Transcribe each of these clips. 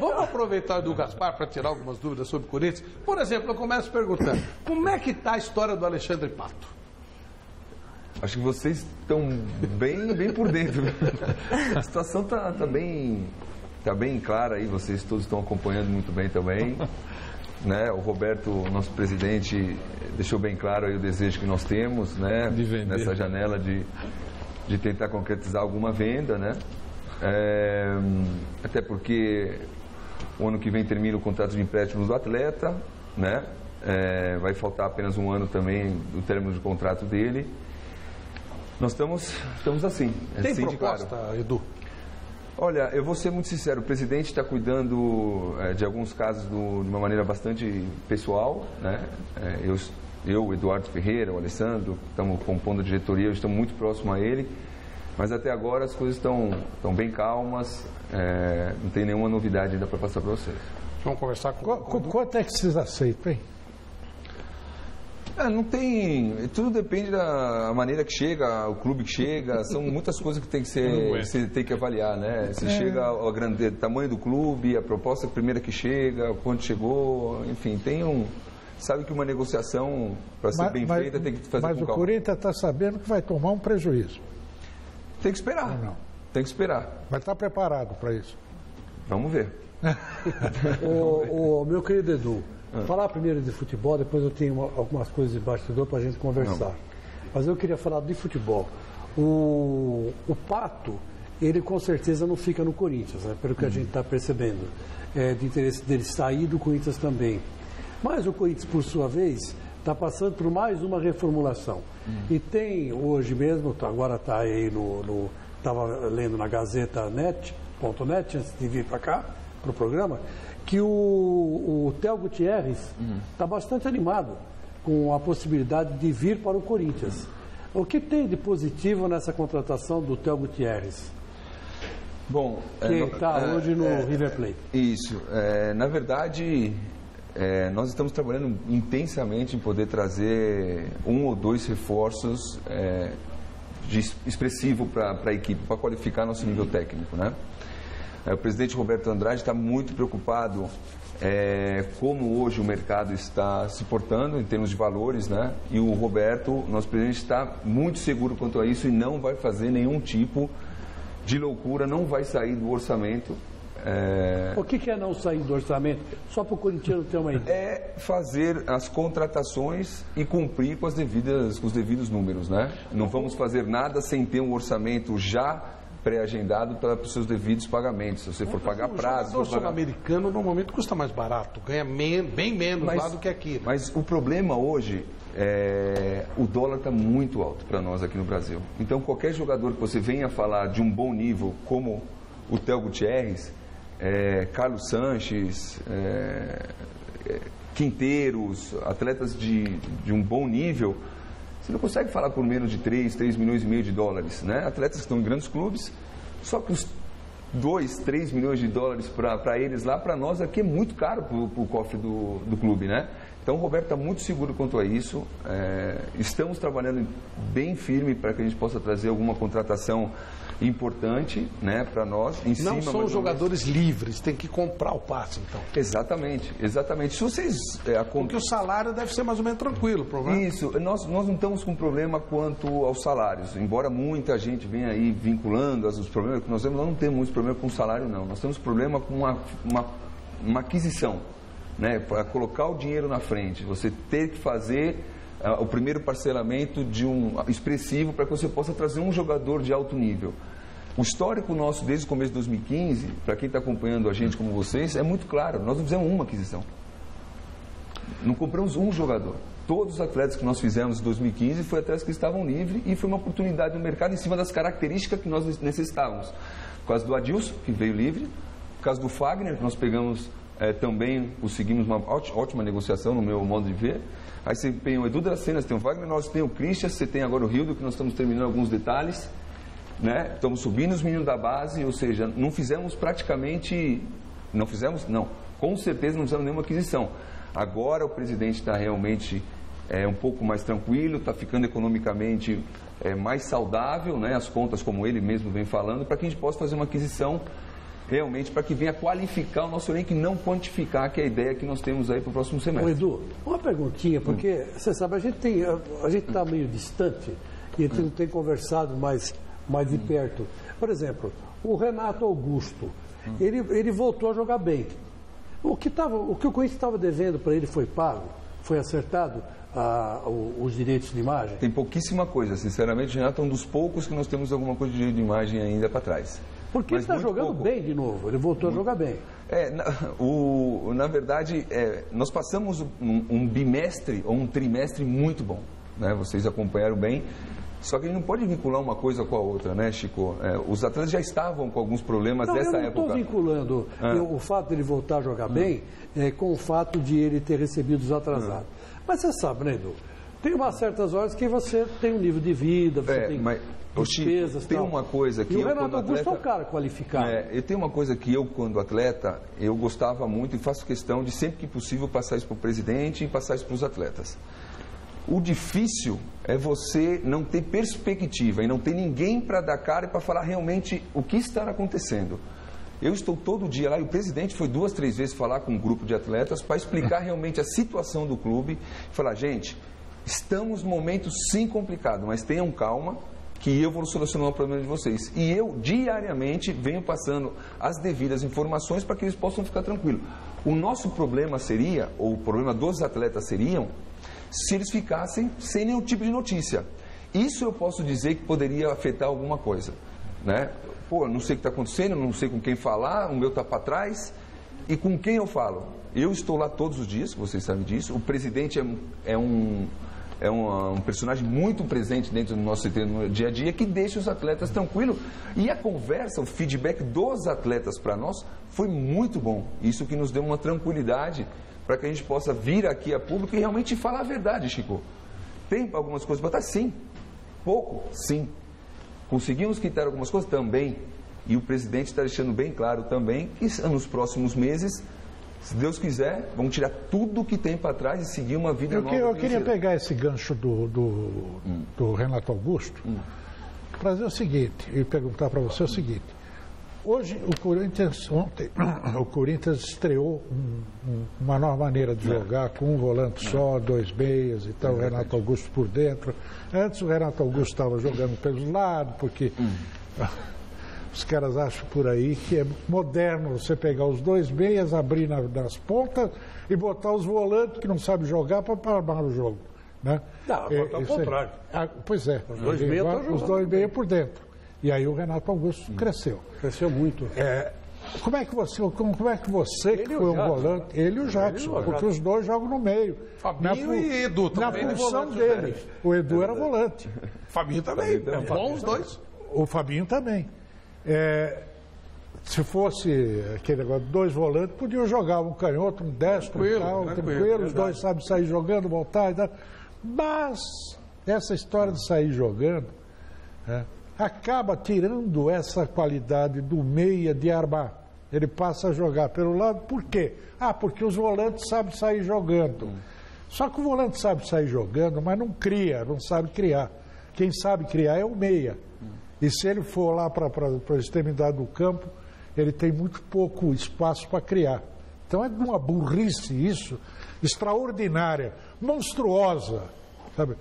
Vamos aproveitar do Gaspar para tirar algumas dúvidas sobre o Corinthians. Por exemplo, eu começo perguntando, como é que está a história do Alexandre Pato? Acho que vocês estão bem por dentro. A situação tá bem clara aí, vocês todos estão acompanhando muito bem também. Né? O Roberto, nosso presidente, deixou bem claro aí o desejo que nós temos, né? Nessa janela de tentar concretizar alguma venda, né? Até porque o ano que vem termina o contrato de empréstimo do atleta, né? Vai faltar apenas um ano também do término de contrato dele. Nós estamos assim. Tem assim proposta, claro. Edu? Olha, eu vou ser muito sincero, o presidente está cuidando de alguns casos de uma maneira bastante pessoal, né? Eu, Eduardo Ferreira, o Alessandro, estamos compondo a diretoria, estamos muito próximo a ele, mas até agora as coisas estão bem calmas, não tem nenhuma novidade ainda para passar para vocês. Vamos conversar com Quanto é que vocês aceitam, hein? Não tem. Tudo depende da maneira que chega, o clube que chega. São muitas coisas que tem que você tem que avaliar, né? Se chega ao tamanho do clube, a proposta primeira que chega, quanto chegou, enfim, tem um. Sabe que uma negociação, para ser bem feita, tem que fazer com calma. Mas o Corinthians está sabendo que vai tomar um prejuízo. Tem que esperar. Não. Tem que esperar. Mas está preparado para isso? Vamos ver. Meu querido Edu, falar primeiro de futebol, depois eu tenho algumas coisas de bastidor para a gente conversar. Não. Mas eu queria falar de futebol. O Pato, ele com certeza não fica no Corinthians, né? Pelo que a gente está percebendo. De interesse dele sair do Corinthians também. Mas o Corinthians, por sua vez, está passando por mais uma reformulação. E tem hoje mesmo, agora está aí estava lendo na Gazeta.net, antes de vir para cá, para o programa, que o Theo Gutierrez está bastante animado com a possibilidade de vir para o Corinthians. O que tem de positivo nessa contratação do Theo Gutierrez? Bom, que está hoje no River Plate. Isso. Na verdade, nós estamos trabalhando intensamente em poder trazer 1 ou 2 reforços expressivo para a equipe, para qualificar nosso nível técnico, né? O presidente Roberto Andrade está muito preocupado como hoje o mercado está se portando em termos de valores, né? E o Roberto, nosso presidente, está muito seguro quanto a isso e não vai fazer nenhum tipo de loucura, não vai sair do orçamento. O que é não sair do orçamento? Só para o corintiano ter uma ideia. É fazer as contratações e cumprir com os devidos números, né? Não vamos fazer nada sem ter um orçamento já pré-agendado para os seus devidos pagamentos. Se você for pagar prazo... O sul-americano normalmente custa mais barato, ganha bem menos lá do que aqui. Né? Mas o problema hoje o dólar está muito alto para nós aqui no Brasil. Então qualquer jogador que você venha falar de um bom nível, como o Theo Gutierrez, Carlos Sanches, Quinteiros, atletas de um bom nível, você não consegue falar por menos de 3 milhões e meio de dólares, né? Atletas que estão em grandes clubes, só que os 2, 3 milhões de dólares para eles lá, para nós aqui é muito caro para o cofre do clube, né? Então o Roberto está muito seguro quanto a isso, estamos trabalhando bem firme para que a gente possa trazer alguma contratação importante, né, para nós. Não são jogadores livres, tem que comprar o passe, então. Exatamente. Se vocês... Porque o salário deve ser mais ou menos tranquilo, o problema. Isso, nós não estamos com problema quanto aos salários, embora muita gente venha aí vinculando os problemas que nós temos, nós não temos muito problema com o salário, não. Nós temos problema com uma aquisição, né, para colocar o dinheiro na frente, você ter que fazer o primeiro parcelamento de expressivo para que você possa trazer um jogador de alto nível. O histórico nosso desde o começo de 2015, para quem está acompanhando a gente como vocês, é muito claro. Nós não fizemos uma aquisição. Não compramos um jogador. Todos os atletas que nós fizemos em 2015 foram atletas que estavam livres e foi uma oportunidade no mercado em cima das características que nós necessitávamos. Por causa do Adilson, que veio livre, por causa do Fagner, que nós pegamos também, conseguimos uma ótima negociação no meu modo de ver. Aí você tem o Edu Dracena, você tem o Wagner, nós tem o Christian, você tem agora o Rildo, que nós estamos terminando alguns detalhes, né? Estamos subindo os meninos da base, ou seja, não fizemos praticamente, com certeza não fizemos nenhuma aquisição. Agora o presidente está realmente um pouco mais tranquilo, está ficando economicamente mais saudável, né? As contas como ele mesmo vem falando, para que a gente possa fazer uma aquisição realmente para que venha qualificar o nosso elenco e não quantificar, que é a ideia que nós temos aí para o próximo semestre. Ô, Edu, uma perguntinha, porque você sabe, a gente está meio distante e a gente não tem conversado mais de perto. Por exemplo, o Renato Augusto, ele voltou a jogar bem. O que o Corinthians estava devendo para ele foi pago? Foi acertado os direitos de imagem? Tem pouquíssima coisa, sinceramente, o Renato é um dos poucos que nós temos alguma coisa de direito de imagem ainda para trás. Porque ele está jogando pouco. Bem de novo, ele voltou a jogar bem. Na verdade, nós passamos um bimestre ou um trimestre muito bom, né? Vocês acompanharam bem, só que a gente não pode vincular uma coisa com a outra, né, Chico? Os atletas já estavam com alguns problemas dessa época. Eu não estou vinculando o fato de ele voltar a jogar bem com o fato de ele ter recebido os atrasados. Mas você sabe, né, Edu? Tem umas certas horas que você tem um nível de vida, você tem despesas. Tem uma coisa que o Renato Augusto é um cara qualificado. Eu tenho uma coisa que eu, quando atleta, eu gostava muito e faço questão de, sempre que possível, passar isso para o presidente e passar isso para os atletas. O difícil é você não ter perspectiva e não ter ninguém para dar cara e para falar realmente o que está acontecendo. Eu estou todo dia lá e o presidente foi 2, 3 vezes falar com um grupo de atletas para explicar realmente a situação do clube e falar, gente, estamos num momento sim complicado, mas tenham calma que eu vou solucionar o problema de vocês. E eu, diariamente, venho passando as devidas informações para que eles possam ficar tranquilos. O nosso problema seria, ou o problema dos atletas seriam, se eles ficassem sem nenhum tipo de notícia. Isso eu posso dizer que poderia afetar alguma coisa, né? Pô, não sei o que está acontecendo, não sei com quem falar, o meu está para trás. E com quem eu falo? Eu estou lá todos os dias, vocês sabem disso. O presidente é um personagem muito presente dentro do nosso dia a dia, que deixa os atletas tranquilos. E a conversa, o feedback dos atletas para nós foi muito bom. Isso que nos deu uma tranquilidade para que a gente possa vir aqui a público e realmente falar a verdade, Chico. Tem algumas coisas para botar? Sim. Pouco? Sim. Conseguimos quitar algumas coisas? Também. E o presidente está deixando bem claro também que nos próximos meses, se Deus quiser, vamos tirar tudo que tem para trás e seguir uma vida nova. Eu queria pegar esse gancho do Renato Augusto para dizer o seguinte, e perguntar para você o seguinte. Hoje, ontem, o Corinthians estreou uma nova maneira de jogar, com um volante só, 2 meias e tal, o Renato Augusto por dentro. Antes o Renato Augusto estava jogando pelos lados, porque os caras acham por aí que é moderno você pegar os 2 meias, abrir nas pontas e botar os volantes que não sabem jogar para armar o jogo. Né? Não, ao contrário. Pois é, os 2 meias por dentro. E aí o Renato Augusto cresceu. Cresceu muito. Como é que você que foi um volante, ele e o Jackson, porque os dois jogam no meio. Fabinho e Edu também. Na função dele. O Edu era volante. Fabinho também. Bom os dois. O Fabinho também. Se fosse aquele negócio, 2 volantes, podiam jogar um canhoto, um destro e tal, tranquilo, os dois sabem sair jogando, voltar e tal. Mas essa história de sair jogando acaba tirando essa qualidade do meia de armar. Ele passa a jogar pelo lado, por quê? Porque os volantes sabem sair jogando. Só que o volante sabe sair jogando, mas não cria, não sabe criar. Quem sabe criar é o meia. E se ele for lá para a extremidade do campo, ele tem muito pouco espaço para criar. Então é uma burrice isso, extraordinária, monstruosa, sabe?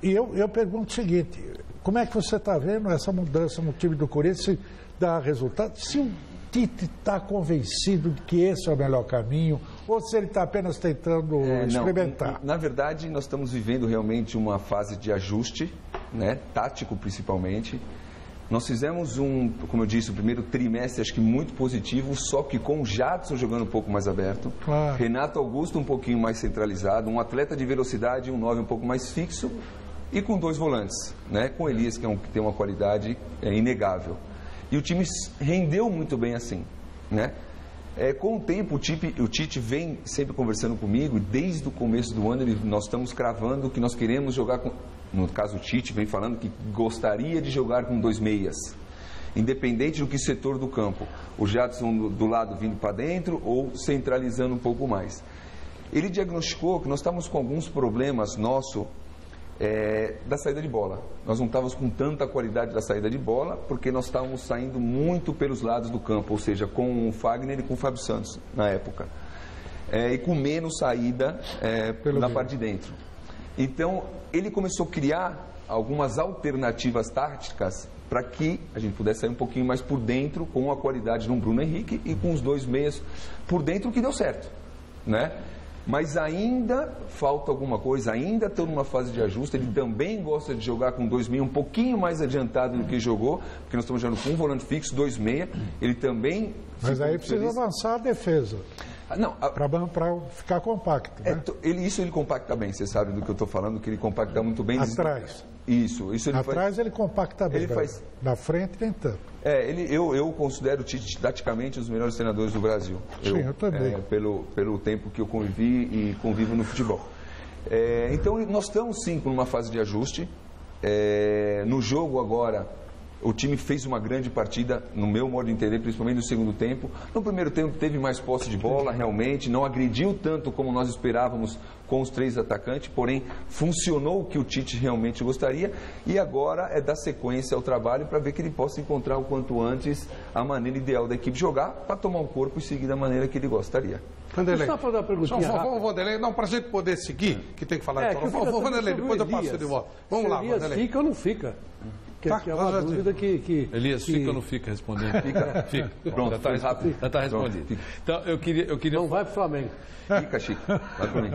E eu pergunto o seguinte, como é que você está vendo essa mudança no time do Corinthians, se dá resultado? Se o Tite está convencido de que esse é o melhor caminho, ou se ele está apenas tentando experimentar? Não, na verdade, nós estamos vivendo realmente uma fase de ajuste, né, tático principalmente. Nós fizemos como eu disse, o primeiro trimestre, acho que muito positivo, só que com o Jadson jogando um pouco mais aberto, claro. Renato Augusto um pouquinho mais centralizado, um atleta de velocidade, um 9 um pouco mais fixo, e com 2 volantes, né? Com Elias, que tem uma qualidade inegável. E o time rendeu muito bem assim, né? Com o tempo, o Tite vem sempre conversando comigo, e desde o começo do ano nós estamos cravando que nós queremos jogar com... No caso, o Tite vem falando que gostaria de jogar com 2 meias, independente do que setor do campo. O Jadson do lado vindo para dentro ou centralizando um pouco mais. Ele diagnosticou que nós estamos com alguns problemas da saída de bola. Nós não estávamos com tanta qualidade da saída de bola, porque nós estávamos saindo muito pelos lados do campo, ou seja, com o Fagner e com o Fábio Santos, na época. E com menos saída na parte de dentro. Então, ele começou a criar algumas alternativas táticas para que a gente pudesse sair um pouquinho mais por dentro, com a qualidade do Bruno Henrique e com os 2 meias por dentro, que deu certo, né? Mas ainda falta alguma coisa, ainda estou numa fase de ajuste. Ele também gosta de jogar com 2 meias um pouquinho mais adiantado do que jogou, porque nós estamos jogando com um volante fixo, 2 meias. Ele também... Mas aí precisa avançar a defesa. Não, para ficar compacto. Né? Isso ele compacta bem, você sabe do que eu estou falando, que ele compacta muito bem. Atrás. Isso ele Atrás faz... ele compacta bem. Ele faz... Na frente nem tanto. Eu considero o Tite taticamente um dos melhores treinadores do Brasil. Sim, eu também. Pelo tempo que eu convivi e convivo no futebol. Então nós estamos sim numa fase de ajuste. No jogo agora, o time fez uma grande partida, no meu modo de entender, principalmente no segundo tempo. No primeiro tempo teve mais posse de bola, realmente, não agrediu tanto como nós esperávamos com os 3 atacantes, porém funcionou o que o Tite realmente gostaria, e agora é dar sequência ao trabalho para ver que ele possa encontrar o quanto antes a maneira ideal da equipe jogar, para tomar o corpo e seguir da maneira que ele gostaria. Vanderlei, só fazer uma perguntinha rápida. Vanderlei, não, para a gente poder seguir, que tem que falar. Vanderlei, depois eu passo de volta. Vamos lá, Elias, Vanderlei. fica ou não fica? Que é uma dúvida que... Elias, fica ou não fica respondendo? Fica. Pronto, já está respondido. Então, eu queria... Não vai pro Flamengo. Fica, Chico. Vai para mim.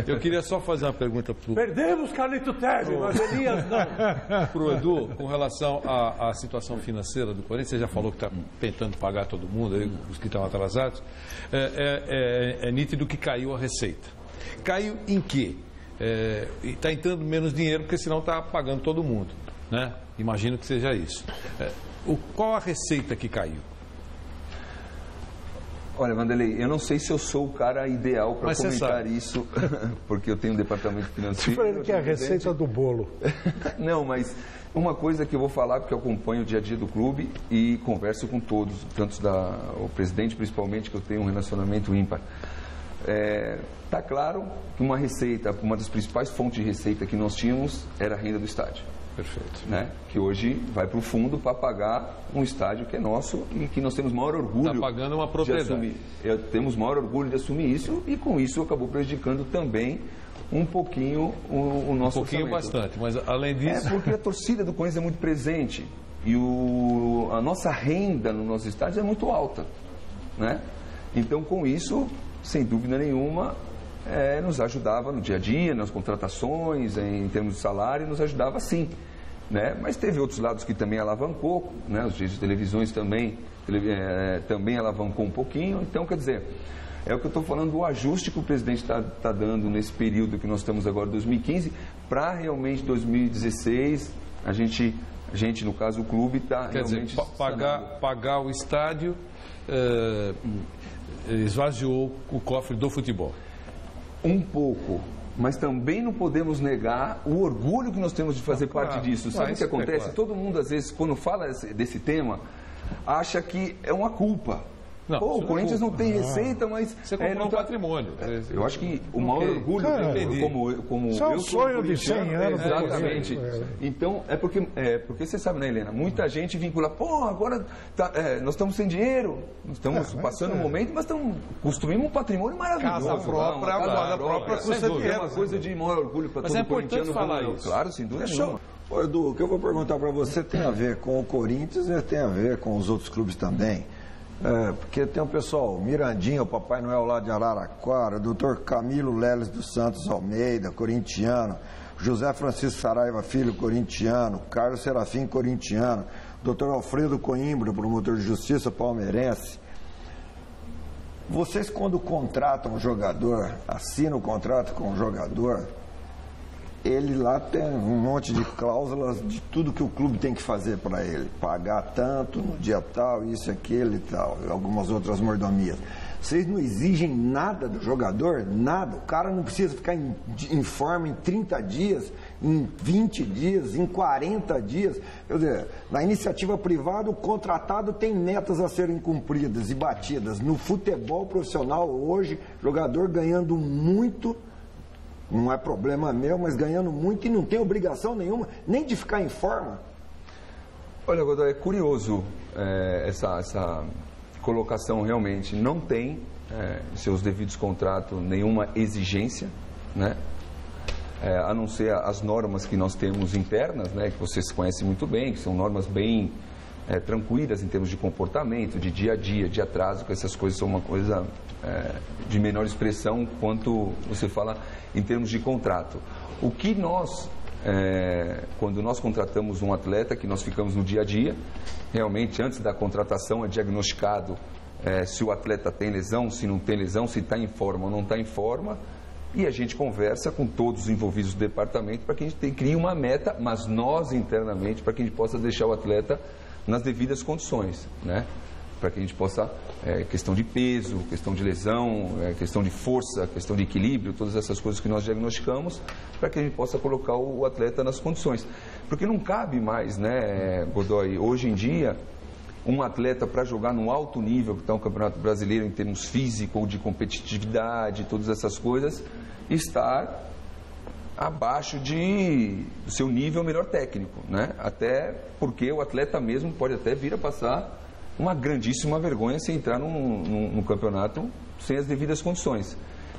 Eu queria só fazer uma pergunta para Perdemos Carlito Teve, mas Elias não. o Edu, com relação à situação financeira do Corinthians. Você já falou que está tentando pagar todo mundo, aí, os que estão atrasados. É nítido que caiu a receita. Caiu em quê? Está entrando menos dinheiro, porque senão está pagando todo mundo, né? Imagino que seja isso. Qual a receita que caiu? Olha, Vanderlei, eu não sei se eu sou o cara ideal para comentar isso, porque eu tenho um departamento financeiro. Você falando que é a receita do bolo. Não, mas uma coisa que eu vou falar, porque eu acompanho o dia a dia do clube e converso com todos, tanto o presidente principalmente, que eu tenho um relacionamento ímpar. Está claro que uma das principais fontes de receita que nós tínhamos era a renda do estádio. Perfeito. Né? Que hoje vai para o fundo para pagar um estádio que é nosso e que nós temos maior orgulho. Está pagando uma propriedade. Temos maior orgulho de assumir isso, e com isso acabou prejudicando também um pouquinho o nosso orçamento. Bastante, mas além disso... porque a torcida do Corinthians é muito presente e a nossa renda nos nossos estádios é muito alta, né? Então, com isso, sem dúvida nenhuma, nos ajudava no dia a dia, nas contratações, em termos de salário, nos ajudava sim, né? Mas teve outros lados que também alavancou, né? Os direitos de televisões também alavancou um pouquinho. Então, quer dizer, é o que eu estou falando do ajuste que o presidente está dando nesse período que nós estamos agora, 2015, para realmente 2016, a gente, no caso, o clube está realmente... Quer dizer, pagar o estádio esvaziou o cofre do futebol. Um pouco, mas também não podemos negar o orgulho que nós temos de fazer parte disso. Sabe o que acontece? Claro. Todo mundo, às vezes, quando fala desse tema, acha que é uma culpa. Não, o Corinthians não tem receita, mas... Você comprou um patrimônio. Eu acho que o maior orgulho, como isso é um sonho de 100 anos. Exatamente. Então, porque você sabe, né, Helena? Muita gente vincula, agora nós estamos sem dinheiro, nós estamos passando um momento, mas construímos um patrimônio maravilhoso. Casa própria custa dinheiro. É uma coisa de maior orgulho para todo corintiano. Falar isso. Claro, sem dúvida nenhuma. Ô, Edu, o que eu vou perguntar para você tem a ver com o Corinthians e tem a ver com os outros clubes também. Porque tem o pessoal, Mirandinha, o Papai Noel lá de Araraquara, o doutor Camilo Leles dos Santos Almeida, corintiano, José Francisco Saraiva Filho, corintiano, Carlos Serafim, corintiano, doutor Alfredo Coimbra, promotor de justiça palmeirense. Vocês, quando contratam um jogador, assinam o contrato com o jogador, ele lá tem um monte de cláusulas de tudo que o clube tem que fazer para ele. Pagar tanto, no dia tal, isso, aquilo e tal. E algumas outras mordomias. Vocês não exigem nada do jogador? Nada. O cara não precisa ficar em forma em 30 dias, em 20 dias, em 40 dias. Quer dizer, na iniciativa privada, o contratado tem metas a serem cumpridas e batidas. No futebol profissional, hoje, jogador ganhando muito... não é problema meu, mas ganhando muito e não tem obrigação nenhuma, nem de ficar em forma. Olha, Godoy, é curioso essa colocação realmente. Não tem, seus devidos contratos, nenhuma exigência, né? A não ser as normas que nós temos internas, né, que vocês conhecem muito bem, que são normas bem tranquilas em termos de comportamento, de dia a dia, de atraso, que essas coisas são uma coisa de menor expressão quanto você fala em termos de contrato. O que nós, quando nós contratamos um atleta, que nós ficamos no dia a dia, realmente antes da contratação é diagnosticado se o atleta tem lesão, se não tem lesão, se está em forma ou não está em forma, e a gente conversa com todos os envolvidos do departamento para que a gente crie uma meta, mas nós internamente, para que a gente possa deixar o atleta nas devidas condições, né? Para que a gente possa, questão de peso, questão de lesão, questão de força, questão de equilíbrio, todas essas coisas que nós diagnosticamos, para que a gente possa colocar o atleta nas condições. Porque não cabe mais, né, Godoy, hoje em dia, um atleta para jogar no alto nível, que está no Campeonato Brasileiro em termos físico ou de competitividade, todas essas coisas, estar abaixo do seu nível melhor técnico, né? Até porque o atleta mesmo pode até vir a passar uma grandíssima vergonha se entrar num campeonato sem as devidas condições.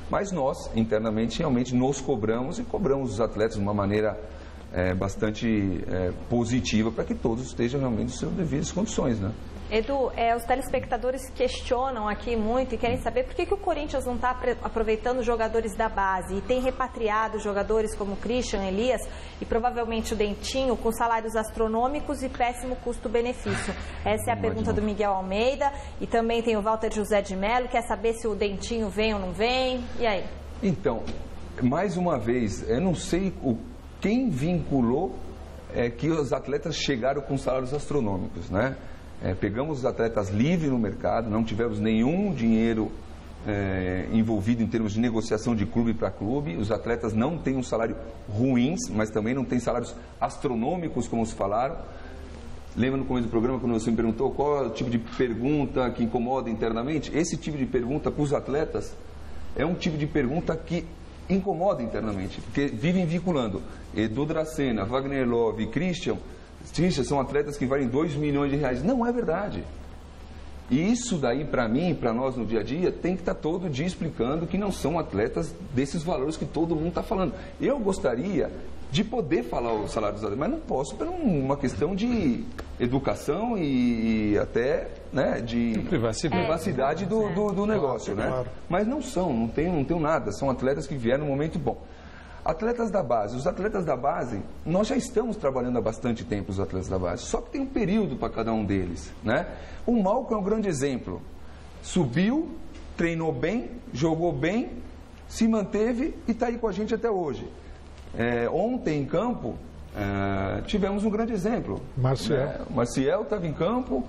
Mas nós, internamente, realmente nos cobramos e cobramos os atletas de uma maneira bastante positiva para que todos estejam realmente nas suas devidas condições, né? Edu, os telespectadores questionam aqui muito e querem saber por que o Corinthians não está aproveitando jogadores da base e tem repatriado jogadores como o Christian, Elias e provavelmente o Dentinho com salários astronômicos e péssimo custo-benefício. Essa é a pergunta do Miguel Almeida e também tem o Walter José de Mello, quer saber se o Dentinho vem ou não vem, e aí? Então, mais uma vez, eu não sei quem vinculou que os atletas chegaram com salários astronômicos, né? Pegamos os atletas livres no mercado, não tivemos nenhum dinheiro envolvido em termos de negociação de clube para clube. Os atletas não têm um salário ruins, mas também não têm salários astronômicos, como se falaram. Lembra no começo do programa, quando você me perguntou qual é o tipo de pergunta que incomoda internamente? Esse tipo de pergunta para os atletas é um tipo de pergunta que incomoda internamente, porque vivem vinculando Edu Dracena, Wagner Love e Christian são atletas que valem 2 milhões de reais. Não é verdade. E isso daí, para mim, para nós no dia a dia, tem que estar todo dia explicando que não são atletas desses valores que todo mundo está falando. Eu gostaria de poder falar o salário dos atletas, mas não posso por uma questão de educação e até, né, de privacidade do negócio, né? Claro. Mas não tem nada. São atletas que vieram num momento bom. Atletas da base. Os atletas da base, nós já estamos trabalhando há bastante tempo os atletas da base, só que tem um período para cada um deles, né? O Malcom é um grande exemplo. Subiu, treinou bem, jogou bem, se manteve e está aí com a gente até hoje. Ontem em campo, tivemos um grande exemplo. Marcial. O Marcial estava em campo,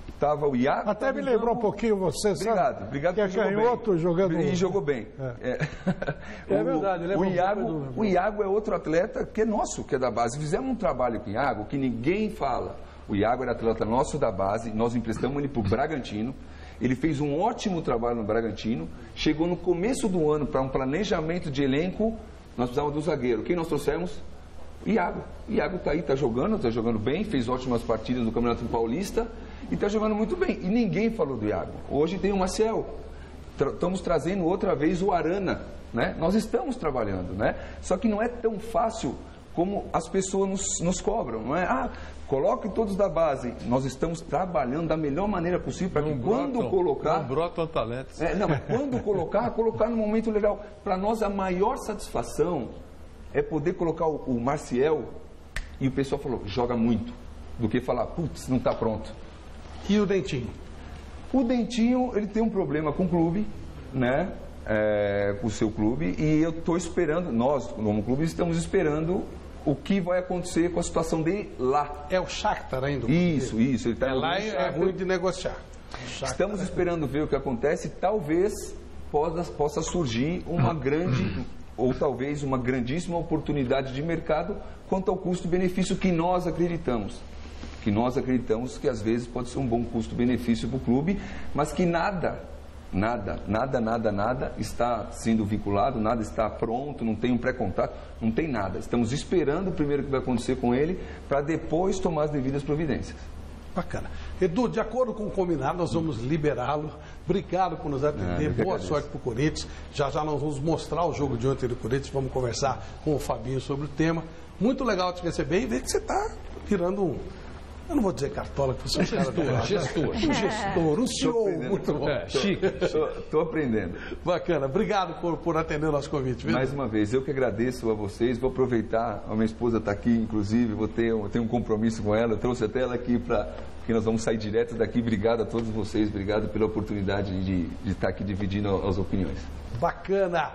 estava o Iago. Até me lembrou um pouquinho você, sabe? Obrigado. Que é canhoto jogando. E jogou bem. É verdade. O Iago é outro atleta que é nosso, que é da base. Fizemos um trabalho com o Iago que ninguém fala. O Iago era atleta nosso da base, nós emprestamos ele para o Bragantino. Ele fez um ótimo trabalho no Bragantino. Chegou no começo do ano para um planejamento de elenco. Nós precisávamos do zagueiro. Quem nós trouxemos? Iago. Iago está aí, está jogando bem, fez ótimas partidas no Campeonato Paulista e está jogando muito bem. E ninguém falou do Iago. Hoje tem o Marcel. Estamos trazendo outra vez o Arana, né? Nós estamos trabalhando, né? Só que não é tão fácil como as pessoas nos cobram, não é? Coloque todos da base. Nós estamos trabalhando da melhor maneira possível para que quando colocar... Não brotam talentos. Mas quando colocar no momento legal. Para nós, a maior satisfação é poder colocar o Marcial e o pessoal falou, joga muito, do que falar, putz, não está pronto. E o Dentinho? O Dentinho, ele tem um problema com o clube, né? Com o seu clube, e eu estou esperando, nós, como clube, estamos esperando o que vai acontecer com a situação dele lá. É o Shakhtar ainda? Isso. Ele tá lá é ruim de negociar. Estamos esperando ver o que acontece, talvez possa surgir uma grande, ou talvez uma grandíssima oportunidade de mercado quanto ao custo-benefício que nós acreditamos. Que às vezes pode ser um bom custo-benefício para o clube, mas que nada Nada está sendo vinculado, nada está pronto, não tem um pré-contrato, não tem nada. Estamos esperando primeiro o que vai acontecer com ele para depois tomar as devidas providências. Bacana. Edu, de acordo com o combinado, nós vamos liberá-lo. Obrigado por nos atender. Boa sorte para o Corinthians. Já nós vamos mostrar o jogo de ontem do Corinthians. Vamos conversar com o Fabinho sobre o tema. Muito legal te receber e ver que você está virando um... Eu não vou dizer cartola, porque você é um gestor, um CEO muito bom. Chique. Estou aprendendo. Bacana. Obrigado por atender o nosso convite. Viu? Mais uma vez, eu que agradeço a vocês. Vou aproveitar, a minha esposa está aqui, inclusive, eu tenho um compromisso com ela. Eu trouxe até ela aqui porque nós vamos sair direto daqui. Obrigado a todos vocês. Obrigado pela oportunidade de estar aqui dividindo as opiniões. Bacana.